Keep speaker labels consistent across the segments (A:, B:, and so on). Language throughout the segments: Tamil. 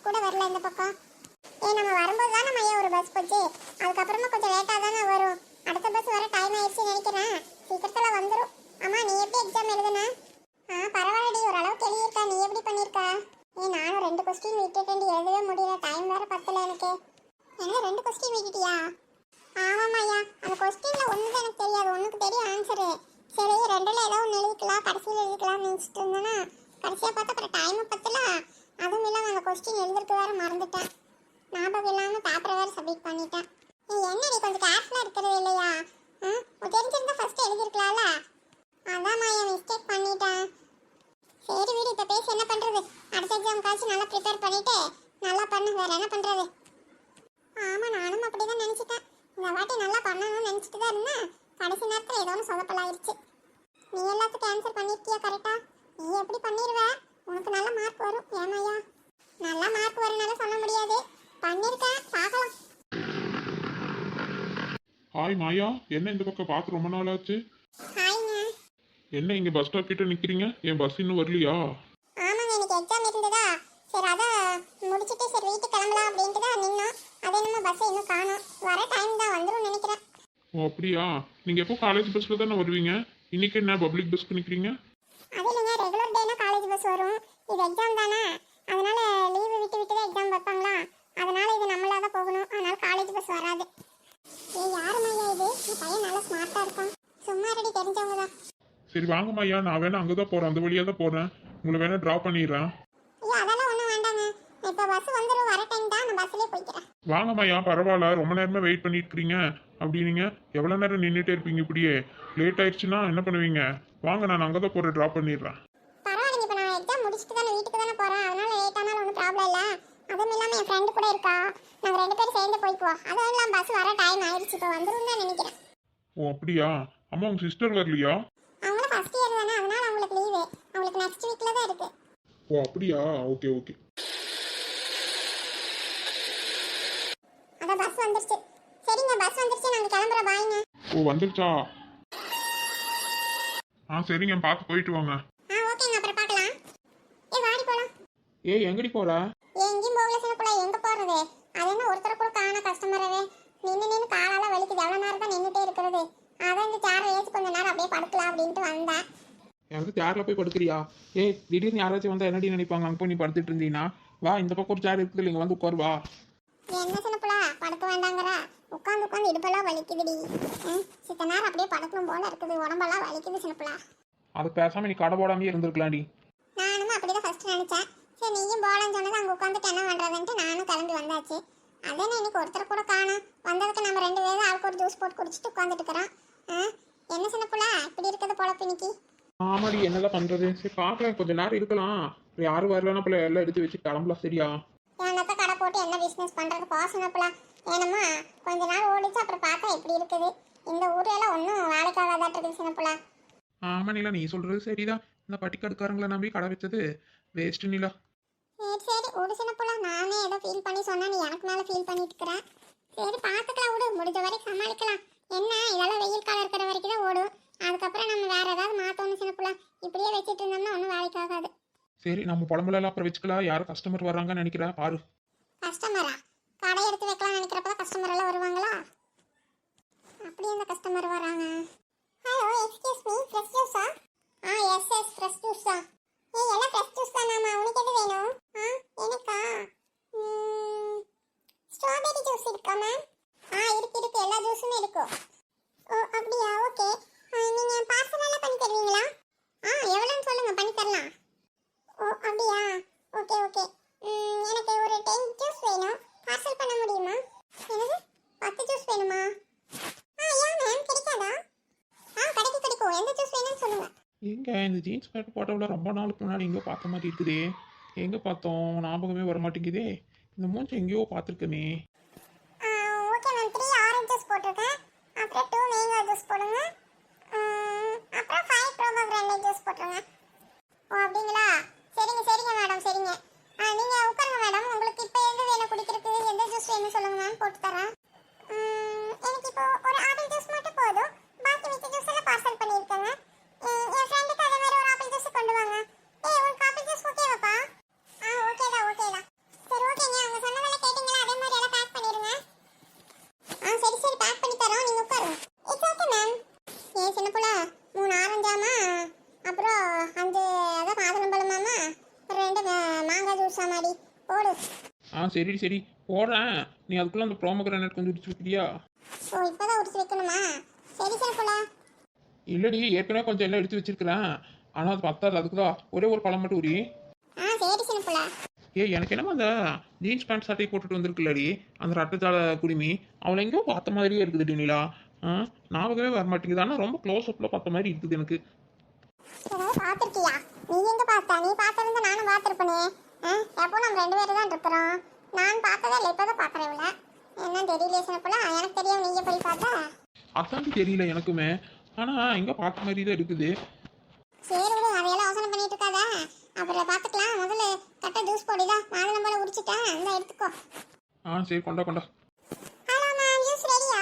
A: கூட வரல இந்த பக்கம். நம்ம வரும்போது தான் நம்ம ஒரு பஸ் போச்சு. அதுக்கப்புறமா கொஞ்சம் லேட்டாக தானே வரும். அடுத்த பஸ் வர டைம் ஆயிடுச்சுன்னு நினைக்கிறேன். சீக்கிரத்தில் வந்துடும். அம்மா நீ எப்படி எக்ஸாம் எழுதுன? பரவாயில்லடி, ஓரளவுக்கு எழுதியிருக்கா. நீ எப்படி பண்ணியிருக்கா? நானும் 2 கொஸ்டின் விட்டுட்டேன், எழுதவே முடியல. டைம் வேற பத்தல எனக்கு. என்ன 2 கொஸ்டின் விட்டுட்டியா? ஆமாம்மாய்யா, அந்த கொஸ்டினில் ஒன்று தான் எனக்கு தெரியாது, ஒன்றுக்கு தெரியும் ஆன்சரு. சரி 2ல் ஏதோ ஒன்று எழுதிக்கலாம், கடைசியில் எழுதிக்கலாம்னு நினச்சிட்டு இருந்தேன்னா கடைசியாக பார்த்தா அப்புறம் டைமை பத்தல. அதுவும் இல்லாமல் அந்த கொஸ்டின் எழுதுறதுக்கு வேற மறந்துட்டேன். ஞாபகம் இல்லாமல் பேப்பரை வேறு சப்மிட் பண்ணிட்டேன். என்னடி கொஞ்சம் கேர்ஃபுல்லாக இருக்கிறது இல்லையா? தெரிஞ்சிருந்தா ஃபர்ஸ்ட் எழுதிருக்கலாம்ல. அதான் மாயா மிஸ்டேக் பண்ணிட்டேன். சரி வீடு, இப்போ பேசி என்ன பண்ணுறது? அடுத்த எக்ஸாமுக்காச்சும் நல்லா ப்ரிப்பேர் பண்ணிவிட்டு நல்லா பண்ணு, வேறு என்ன பண்ணுறது? ஆமாம், நானும் அப்படி தான் நினச்சிட்டேன். இந்த வாட்டி நல்லா பண்ணணும்னு நினச்சிட்டு தான் இருந்தேன். கடைசி நேரத்தில் ஏதோ ஒன்று சொதப்பலாயிருச்சு. நீ எல்லாத்துக்கும் ஆன்சர் பண்ணியிருக்கியா கரெக்டாக? நீ எப்படி பண்ணிடுவ? உனக்கு நல்ல மார்க் வரும். ஏமாயா, நல்ல மார்க் வரும்னால சொல்ல முடியாது. பண்ணியிருக்கேன், பார்க்கலாம்.
B: ஹாய் மாயா, என்ன இந்த பக்கம் பார்த்து ரொம்ப நாள் ஆச்சு?
A: ஹாய்ங்க.
B: என்ன இங்கே பஸ் ஸ்டாப் கிட்ட நிற்கிறீங்க? என் பஸ் இன்னும் வரலையா?
A: ஆமாங்க, எனக்கு எக்ஸாம் இருந்ததா. சரி அதான் முடிச்சுட்டு சரி வீட்டுக்கு கிளம்பலாம் அப்படின்ட்டு தான் நின்னோம். அது என்னமோ பஸ் இன்னும் காணோம். வர டைம் தான் வந்துடும் நினைக்கிறேன்.
B: ஓ அப்படியா? நீங்கள் எப்போ காலேஜ் பஸ்ஸில் தானே வருவீங்க? இன்னைக்கு என்ன பப்ளிக் பஸ்க்கு நிற்கிறீங்க?
A: அது இல்லைங்க, ரெகுலர் டேனா காலேஜ் பஸ் வரும். இது எக்ஸாம் தானே, அதனால லீவு விட்டு விட்டு தான் எக்ஸாம் வைப்பாங்களா. அதனால இது நம்மளாக தான் போகணும். அதனால காலேஜ் பஸ் வராது. யாரு மையா இது? இந்த பையன் நல்லா ஸ்மார்ட்டாக இருக்கான். சும்மா ரெடி, தெரிஞ்சவங்க தான்.
B: சரி வாங்க மாயா, நான் வேணா அங்கே தான் போகிறேன், அந்த வழியாக தான் போகிறேன். உங்களை வேணா ட்ராப் பண்ணிடுறேன்.
A: அதெல்லாம் ஒன்றும் வேண்டாங்க. இப்போ பஸ் வந்துடும், வர டைம் தான், நான் பஸ்லேயே போய்க்கிறேன்.
B: வாங்க மாயா, பரவாயில்ல, ரொம்ப நேரமாக வெயிட் பண்ணிட்டு இருக்கீங்க. அப்படி நீங்கள் எவ்வளோ நேரம் நின்றுட்டே இருப்பீங்க? இப்படியே லேட் ஆயிடுச்சுன்னா என்ன பண்ணுவீங்க? வாங்க, நான் அங்கே தான் போகிறேன், ட்ராப் பண்ணிடுறேன்.
A: பரவாயில்லைங்க, இப்போ நான் எக்ஸாம் முடிச்சுட்டு தானே வீட்டுக்கு தானே போகிறேன். அதனால லேட் ஆனாலும் ஒன்றும் ப்ராப்ளம் இல்லை. அதுவும் இல்லாமல் என் ஃப்ரெண்டு கூட இருக்கா. நாங்கள் 2 பேரும் சேர்ந்து போய்க்குவோம். அதுவும் இல்லாமல் பஸ் வர டைம் ஆயிடுச்சு, இப்போ வந்துடும் தான் நினைக்கிறேன்.
B: ஓ அப்படியா? அம்மா உங்கள் சிஸ்டர் வரலையா?
A: அவங்களும் ஃபர்ஸ்ட் இயர் தானே, அதனால அவங்களுக்கு லீவு. அவங்களுக்கு நெக்ஸ்ட் வீக்கில் தான் இருக்குது.
B: ஓ அப்படியா? Okay okay.
A: அதான் பஸ் வந்துருச்சு. சரிங்க, பஸ் வந்துருச்சு, நாங்கள் கிளம்புறோம். பாய்ங்க.
B: ஓ வந்துருச்சா? சரிங்க, பார்த்து போயிட்டு வாங்க.
A: ஓகேங்க, அப்புறம் பார்க்கலாம். வாடி போகலாம்.
B: எங்கடி போற?
A: எங்கேயும் போகல சின்ன பிள்ளை, எங்கே போகிறது? அது என்ன ஒருத்தரை கூட காண கஸ்டமரவே. நின்று காலால வலிக்குது. எவ்வளோ நேரம் தான் நின்றுட்டே இருக்கிறது? அதான் இந்த சேரை ஏற்றி கொஞ்ச நேரம் அப்படியே படுக்கலாம் அப்படின்ட்டு வந்தேன்.
C: எனக்கு சேர்ல போய் படுக்கிறியா? திடீர்னு யாராச்சும் வந்தா என்னடி நினைப்பாங்க? அங்கே போய் நீ படுத்துட்டு இருந்தீங்கன்னா வா, இந்த பக்கம் ஒரு சேர் இருக்குது, இங்கே வந்து உட்காருவா.
A: என்ன சின்ன பிள்ளை, படுக்க வேண்டாங்கிற? உட்காந்து இடுப்பெல்லாம் வலிக்குதுடி. சித்த நேரம் அப்படியே படுக்கணும் போல இருக்குது. உடம்பெல்லாம் வலிக்குது சின்ன பிள்ளை.
C: அது பேசாம நீ கடை போடாமே இருந்திருக்கலாம்டி.
A: நானும் அப்படிதான் ஃபர்ஸ்ட் நினைச்சேன். சரி நீயும் போலான்னு சொன்னது, அங்கே உட்காந்துட்டு என்ன பண்ணுறதுன்ட்டு நானும் கிளம்பி வந்தாச்சு. அதானே இன்னைக்கு ஒருத்தர் கூட காணும். வந்ததுக்கு நம்ம 2 பேரும் ஆளுக்கு ஒரு ஜூஸ் போட்டு குடிச்சிட்டு உட்காந்துட்டு இருக்கிறோம். என்ன சின்ன பிள்ளை, இப்படி இருக்கிறது பொழப்பு இன்னைக்கு?
C: ஆமாடி, என்னதான் பண்றது? சரி பார்க்கலாம், கொஞ்சம் நேரம் இருக்கலாம். யாரும் வரலன்னா பிள்ளை எல்லாம் எடுத்து வச்சு கிளம்பலாம். சரியா?
A: என்னத்த கடை போட்டு என்ன பிஸ்னஸ் பண்ணுறது? பாசன பிள்ளை ஏனம்மா கொஞ்ச நாள் ஓடிச்சு, அப்புறம் பார்த்தா எப்படி இருக்குது? இந்த ஊரெல்லாம் ஒன்றும் வேலைக்காகாதாட்டு சின்ன பிள்ளை.
C: ஆமா நிலா, நீ சொல்றது சரிதான். இந்த பட்டிக்காடுக்காரங்களை நம்பி கடை வச்சது வேஸ்ட் நிலா.
A: சரி ஒரு சின்ன பிள்ளை, நானே ஏதோ ஃபீல் பண்ணி சொன்னா நீ எனக்கு மேலே ஃபீல் பண்ணிட்டு இருக்கிறேன். சரி பார்த்துக்கலாம், விடு, முடிஞ்ச வரைக்கும் சமாளிக்கலாம். என்ன இதெல்லாம் வெயில் காலம் இருக்கிற வரைக்கும் தான் ஓடும். அதுக்கப்புறம் நம்ம வேற ஏதாவது மாற்றணும் சின்ன பிள்ளை. இப்படியே வச்சுட்டு இருந்தோம்னா ஒன்றும் வேலைக்கு ஆகாது.
C: சரி, நம்ம புலம்புலாம் அப்புறம் வச்சுக்கலாம். யாரும் கஸ்டமர் வர்றாங்கன்னு நினைக்கிறா பாரு.
A: கஸ்டமரா? கடை எடுத்து வைக்கலாம் நினைக்கிறப்ப கஸ்டமர் எல்லாம் வருவாங்களா? அப்படி எந்த கஸ்டமர் வராங்க? ஹலோ எக்ஸ்கியூஸ் மீ, ஃப்ரெஷ் ஜூஸா? எஸ் ஃப்ரெஷ் ஜூஸ் தான். எல்லாம் ஃப்ரெஷ் ஜூஸ் தானாம்மா? உனக்கு எது வேணும்? எனக்கா? ஸ்ட்ராபெரி ஜூஸ் இருக்கா மேம்? இருக்கு, எல்லா ஜூஸுமே இருக்கும். ஓ அப்படியா, ஓகே. நீங்கள் பார்சல் எல்லாம் பண்ணி தருவீங்களா? எவ்வளோன்னு சொல்லுங்கள், பண்ணி தரலாம். ஓ அப்படியா, ஓகே ஓகே. எனக்கு ஒரு 10 ஜூஸ் வேணும். பார்சல் பண்ண முடியுமா? என்னது 10 ஜூஸ் வேணுமா? ஏன் மேம், கிடைக்காதா? கிடைக்கும். எந்த ஜூஸ் வேணும்னு சொல்லுங்கள்.
C: எங்க இந்த ஜீன்ஸ் பேண்ட் போட்டோவில் ரொம்ப நாளுக்கு முன்னாடி எங்கேயோ பார்த்த மாதிரி இருக்குதே. எங்கே பார்த்தோம்? ஞாபகமே வர மாட்டேங்குதே. இந்த மூஞ்சி எங்கேயோ பார்த்துருக்கனே.
A: ஓகே மேம், 3 ஆரஞ்சு ஜூஸ் போட்டிருக்கேன். அப்புறம் 2 மேங்கோ ஜூஸ் போடுங்க. அப்புறம் 5 ப்ரோமோகிரானேட் ஜூஸ் போட்டுருங்க. ஓ அப்படிங்களா? சரிங்க மேடம், சரிங்க. நீங்கள் உட்காருங்க மேடம். உங்களுக்கு இப்போ எந்த வேணும் குடிக்கிறதுக்கு? எந்த ஜூஸ் வேணும் சொல்லுங்கள் மேம், போட்டு தரேன். எனக்கு இப்போ ஒரு ஆப்பிள் ஜூஸ் மட்டும் போதும். பாக்கி மிச்ச ஜூஸ் எல்லாம் பார்சல் பண்ணியிருக்கேங்க. என் ஃப்ரெண்டுக்கு அதே மாதிரி ஒரு ஆப்பிள் ஜூஸ் கொண்டு வாங்க. உங்களுக்கு ஆப்பிள் ஜூஸ் ஓகேவாப்பா? ஓகேடா. சரி ஓகே, போடலாமாடி? போடு.
C: சரி சரி போடுறேன். நீ அதுக்குள்ளே அந்த ப்ரோமோ கிரானைட் கொஞ்சம் உடிச்சு வைக்கிறியா?
A: ஓ, இப்பதான் உரிச்சு வைக்கணுமா? சரி சின்னப்புள்ள.
C: இல்லடி, ஏற்கனவே கொஞ்சம் எல்லாம் எடுத்து வச்சிருக்கிறேன். ஆனால் அது பத்தாது, அதுக்கு தான் ஒரே ஒரு பழம் மட்டும் உரி.
A: சரி சின்னப்புள்ள.
C: எனக்கு என்னமோ அந்த ஜீன்ஸ் பேண்ட் சட்டையை போட்டுட்டு வந்திருக்குல்லடி, அந்த ரட்டச்சால குடிமி, அவளை எங்கேயோ பார்த்த மாதிரியே இருக்குது நிலா. ஞாபகமே வர மாட்டேங்குது. ஆனால் ரொம்ப க்ளோஸ் அப்பில் பார்த்த மாதிரி இருக்குது எனக்கு.
A: ஏதாவது பார்த்துருக்கியா? நீ எங்க பார்த்த? நீ பார்த்திருந்தா நானும் பார்த்துருப்பனே. எப்போ நம்ம 2 பேரும் தான் இருக்கிறோம். நான் பார்த்ததே இல்லை, இப்போதான் பார்க்குறேன். இவளை என்ன தெரியல சின்னப்புள்ள. எனக்கு தெரியும், நீங்க போய் பார்த்தா.
C: அதாண்டி தெரியல எனக்குமே. ஆனால் எங்கே பார்த்த மாதிரி தான் இருக்குது.
A: சரி விடு, அதையெல்லாம் யோசனை பண்ணிட்டு இருக்காத. அப்புறம் பார்த்துக்கலாம். முதல்ல கட்ட ஜூஸ் போடுதா, நாலு நம்மள உரிச்சிட்டேன். இந்த எடுத்துக்கோ.
C: சரி கொண்டா கொண்டா.
A: ஹலோ மேம், ஜூஸ் ரெடியா?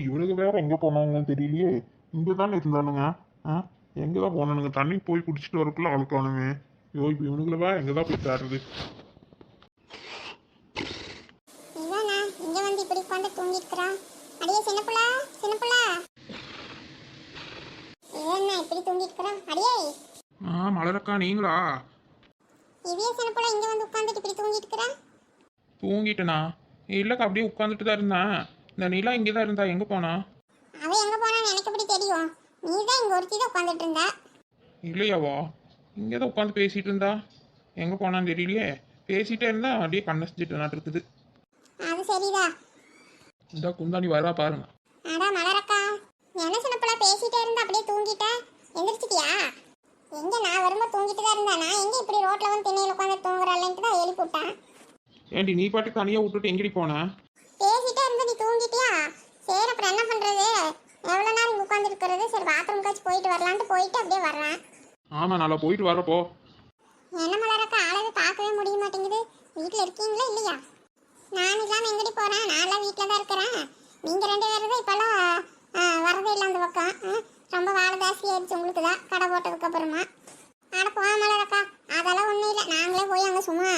B: இவனுக்கு வேற எங்கே போனாங்கன்னு தெரியலையே. இங்கே தானே இருந்தானுங்க. எங்கே தான் போனானுங்க? தண்ணி போய் குடிச்சிட்டு வரக்குள்ள அழுக்கானுமே. இப்போ இவனுக்குள்ள வேற எங்கே தான் போய் தேடுறது?
A: இவனா இங்க வந்து இப்படி உட்காந்து தூங்கிட்டு இருக்கிறான்? அடியே சின்னப்புள்ள, சின்னப்புள்ள, இவன் இப்படி தூங்கிட்டு இருக்கிறான்? அடியே
C: மலரக்கா நீங்களா?
A: இவைய சின்னப்புள்ள இங்க வந்து உட்காந்துட்டு இப்படி தூங்கிட்டு இருக்கிறான்?
C: தூங்கிட்டேனா? இல்லைக்கா, அப்படியே உட்காந்துட்டு தான் இருந்தேன். இந்த நிலா இங்கே தான் இருந்தா, எங்கே போனா?
A: அவன் எங்க போனான்னு எனக்கு எப்படி தெரியும்? நீ தான் இங்க ஒருத்தி தான் உட்காந்துட்டு இருந்த.
C: இல்லையாவா? இங்கே தான் உட்காந்து பேசிகிட்டு இருந்தா. எங்கே போனான்னு தெரியலையே. பேசிகிட்டே இருந்தா அப்படியே கண்ணசிச்சுட்டு நாட்டு இருக்குது.
A: அது சரிதா.
C: இந்த குந்தாணி வரா பாருங்க.
A: அடா மலரக்கா, என்ன சின்னப்புள்ள பேசிட்டே இருந்தா அப்படியே தூங்கிட்ட? எந்திரிச்சிட்டியா? எங்க நான் வரும்போது தூங்கிட்டு தான் இருந்தேன். நான் எங்க இப்படி ரோட்ல வந்து திண்ணையில உட்காந்து தூங்குறாள்ன்ட்டு தான் எழுப்பி விட்டேன்.
C: ஏண்டி நீ பாட்டுக்கு தனியாக விட்டுட்டு எங்கடி போன?
A: பேசிட்டே இருந்து நீ தூங்கிட்டியா? சரி அப்புறம் என்ன பண்றது? எவ்வளோ நேரம் இங்கே உட்காந்து இருக்கிறது? சரி பாத்ரூம் காய்ச்சி போயிட்டு வரலான்ட்டு போயிட்டு அப்படியே வர்றேன்.
C: ஆமாம், நல்லா போயிட்டு வரப்போ.
A: என்ன மலரக்கா, ஆளவே பார்க்கவே முடிய மாட்டேங்குது. வீட்டில் இருக்கீங்களா இல்லையா? நான் இல்லாமல் எங்கடி போகிறேன்? நான்லாம் வீட்டில் தான் இருக்கிறேன். நீங்கள் 2 பேரும் தான் இப்போல்லாம் வரதே இல்லை அந்த பக்கம். ரொம்ப வேலை ஜாஸ்தி ஆயிடுச்சு உங்களுக்கு தான் கடை போட்டதுக்கு அப்புறமா. அட போக மலரக்கா, அதெல்லாம் ஒன்றும் இல்லை. நாங்களே போய் அங்கே சும்மா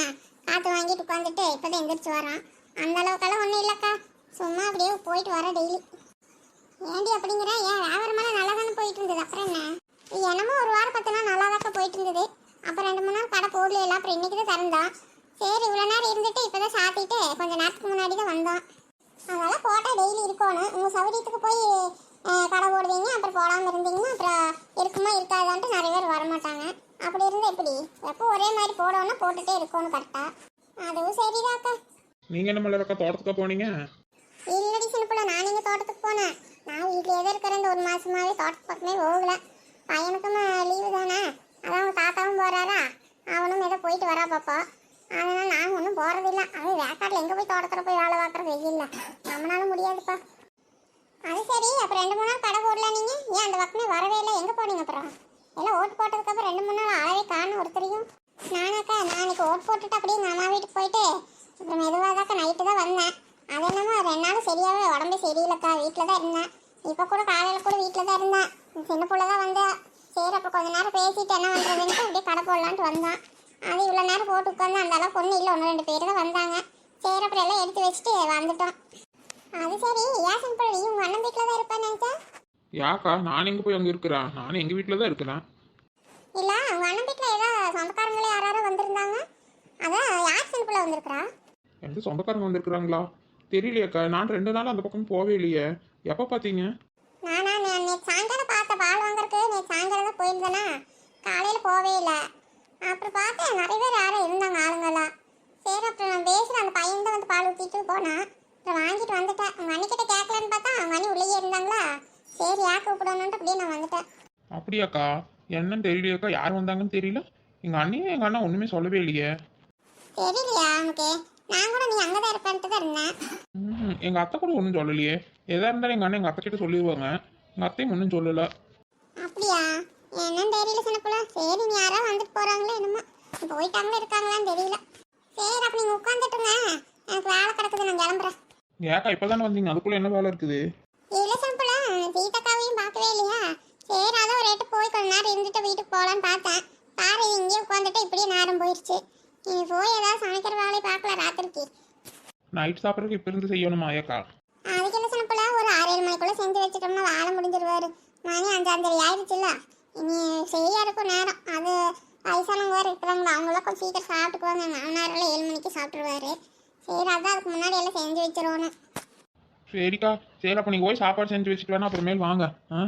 A: காற்று வாங்கிட்டு உட்காந்துட்டு இப்போ தான் எந்திரிச்சு வரோம். அந்த அளவுக்கெல்லாம் ஒன்றும் இல்லைக்கா. சும்மா அப்படியே போயிட்டு வரோம் டெய்லி. ஏண்டி அப்படிங்கிற? ஏன் வியாபாரமெல்லாம் நல்லா தானே போயிட்டு இருந்தது. அப்புறம் என்ன? என்னமோ ஒரு வாரம் 10 நாள் நல்லா தாக்க போயிட்டு இருந்தது. அப்புறம் 2-3 நாள் கடை போடல இல்லை. அப்புறம் இன்னைக்கு தான் திறந்தோம். சரி இவ்வளோ நேரம் இருந்துட்டு இப்போ தான் சாத்திட்டு கொஞ்சம் நேரத்துக்கு முன்னாடி தான் வந்தோம். அதெல்லாம் போட்டால் டெய்லி இருக்கணும். உங்கள் சௌகரியத்துக்கு போய் கடை போடுவீங்க, அப்புறம் போடாமல் இருந்தீங்கன்னா அப்புறம் இருக்குமா இருக்காதான்ட்டு நிறைய பேர் வரமாட்டாங்க. அப்படி இருந்தால் எப்படி? எப்போ ஒரே மாதிரி போடணும்னா போட்டுகிட்டே இருக்கணும் கரெக்டாக. அதுவும் சரிதாக்கா.
C: நீங்கள் என்ன மலரக்கா தோட்டத்துக்கா போனீங்க?
A: இல்லடி சின்னப்புள்ள, நான் இங்கே தோட்டத்துக்கு போனேன். நான் வீட்டிலே தான் இருக்கிற. இந்த 1 மாசமாவே தோட்டத்து பக்கமே போகல. பையனுக்கும் லீவு தானே, அதான் அவங்க தாத்தாவும் போகிறாரா, அவனும் ஏதோ போயிட்டு வரா பாப்பா. அதனால் நாங்கள் ஒன்றும் போகிறதில்ல. அவன் வேக்காட்டில் எங்கே போய் தோட்டத்தில் போய் வேலை பார்க்குறது வெயில்ல நம்மளால முடியாதுப்பா. அது சரி, அப்புறம் 2-3 நாள் கடை போடல நீங்கள்? ஏன் அந்த பக்கமே வரவே இல்லை? எங்கே போனீங்க அப்புறம்? எல்லாம் ஓட்டு போட்டதுக்கப்புறம் 2-3 நாள் அளவே காணும் ஒருத்தரையும். நானாக்கா நாளைக்கு ஓட்டு போட்டுட்டு அப்படியே எங்கள் அம்மா வீட்டுக்கு போயிட்டு அப்புறம் மெதுவாக தாக்கா நைட்டு தான் வந்தேன். அது என்னமோ 2 நாள் சரியாகவே உடம்பே சரியில்லைக்கா. வீட்டில் தான் இருந்தேன். இப்போ கூட காலையில் கூட வீட்டில் தான் இருந்தேன். சின்ன பிள்ளை தான் வந்தேன். சரி அப்போ கொஞ்ச நேரம் பேசிட்டு என்ன பண்ணுறதுன்ட்டு அப்படியே கடை போடலான்ட்டு வந்தான். அது இவ்வளோ நேரம் போட்டு உட்காந்து அந்த அளவுக்கு ஒன்றும் இல்லை. 1-2 பேர் தான் வந்தாங்க. சரி அப்புறம் எல்லாம் எடுத்து வச்சுட்டு வந்துட்டோம். அது சரி, ஏன் சிம்பிள் நீ உங்கள் அண்ணன் வீட்டில் தான் இருப்பேன்னு நினச்சேன்.
C: யாக்கா நான் எங்கே போய் அங்கே இருக்கிறேன்? நானும் எங்கள் வீட்டில் தான் இருக்கிறேன்.
A: இல்லை உங்கள் அண்ணன் வீட்டில் ஏதோ சொந்தக்காரங்களே யாராரும் வந்திருந்தாங்க. அதான் யார் சிம்பிளாக வந்திருக்கிறா?
C: எனக்கு சொந்தக்காரங்க வந்திருக்கிறாங்களா? தெரியலையாக்கா. நான் 2 நாள் அந்த பக்கம் போவே இல்லையே. எப்போ பார்த்தீங்க?
A: நானா நேற்று சாயங்காலம் பார்த்தேன். பால் வாங்குறதுக்கு நேற்று சாயங்காலம் தான் போயிருந்தேனா, காலையில் போவே இல்லை. அப்புறம் பார்த்தேன் நிறைய பேர் யாரும் இருந்தாங்க ஆளுங்கெல்லாம். சரி அப்புறம் நான் பேசுகிறேன். அந்த பையன் தான் வந்து பால் ஊற்றிட்டு போனேன். அப்புறம் வாங்கிட்டு வந்துட்டேன். உங்கள் அண்ணிக்கிட்ட கேட்கலன்னு பார்த்தா அவங்க அண்ணி உள்ளேயே இருந்தாங்களா. சரி யார் கூப்பிடணுன்ட்டு அப்படியே நான் வந்துட்டேன்.
C: அப்படியாக்கா? என்னன்னு தெரியலையாக்கா. யார் வந்தாங்கன்னு தெரியல. எங்கள் அண்ணியும் எங்கள் அண்ணா ஒன்றுமே சொல்லவே இல்லையே.
A: தெரியலையா உனக்கு? நான் கூட நீ அங்கே தான் இருப்பேன்ட்டு தான் இருந்தேன்.
C: எங்கள் அத்தை கூட ஒன்றும் சொல்லலையே. எதாக இருந்தாலும் எங்கள் அண்ணன் எங்கள் அத்தை கிட்ட சொல்லிடுவாங்க. எங்கள் அத்தையும் ஒன்றும் சொல்லலை.
A: அப்படியா? என்னன்னு தெரியல சின்னப்புள்ள. சரி நீ யாராவது வந்துட்டு போகிறாங்களோ என்னமோ, போயிட்டாங்களோ இருக்காங்களான்னு தெரியல. சரி அப்போ நீங்கள் உட்காந்துட்டுங்க, எனக்கு வேலை கிடக்குது, நான் கிளம்புறேன்.
C: ஏக்கா இப்போ தானே வந்தீங்க, அதுக்குள்ளே என்ன வேலை இருக்குது?
A: இல்லை சின்னப்புள்ள, சீதக்காவையும் பார்க்கவே இல்லையா. சரி அதான் ஒரு ரேட்டு போய் கொஞ்ச நேரம் இருந்துட்டு வீட்டுக்கு போகலான்னு பார்த்தேன். பாரு இங்கேயே உட்காந்துட்டு இப்படியே நேரம் போயிடுச்சு. நீ போய் ஏதாவது சமைக்கிற வேலையை பார்க்கலாம் ராத்திரிக்கு.
C: நைட் சாப்பிட்றதுக்கு இப்போ இருந்து செய்யணுமா ஏக்கா?
A: அதுக்கு என்ன சின்னப்புள்ள, ஒரு 6-7 மணிக்குள்ளே செஞ்சு வச்சுட்டோம்னா வேலை முடிஞ்சிருவாரு. மணி 5:30 ஆயிடுச்சுல்ல. இனி செய்ய இருக்கும் நேரம். அது வயசானவங்க வேறு இருக்கிறாங்களா, அவங்களாம் கொஞ்சம் சீக்கிரம் சாப்பிட்டுக்குவாங்க. மாமனாரெல்லாம் 7 மணிக்கு சாப்பிட்ருவாரு. சரி அதான் அதுக்கு முன்னாடி எல்லாம் செஞ்சு வச்சிருவோன்னு.
C: சரிக்கா, சரி அப்போ நீங்கள் போய் சாப்பாடு செஞ்சு வச்சுட்டு வேணா அப்புறமேல் வாங்க. ஆ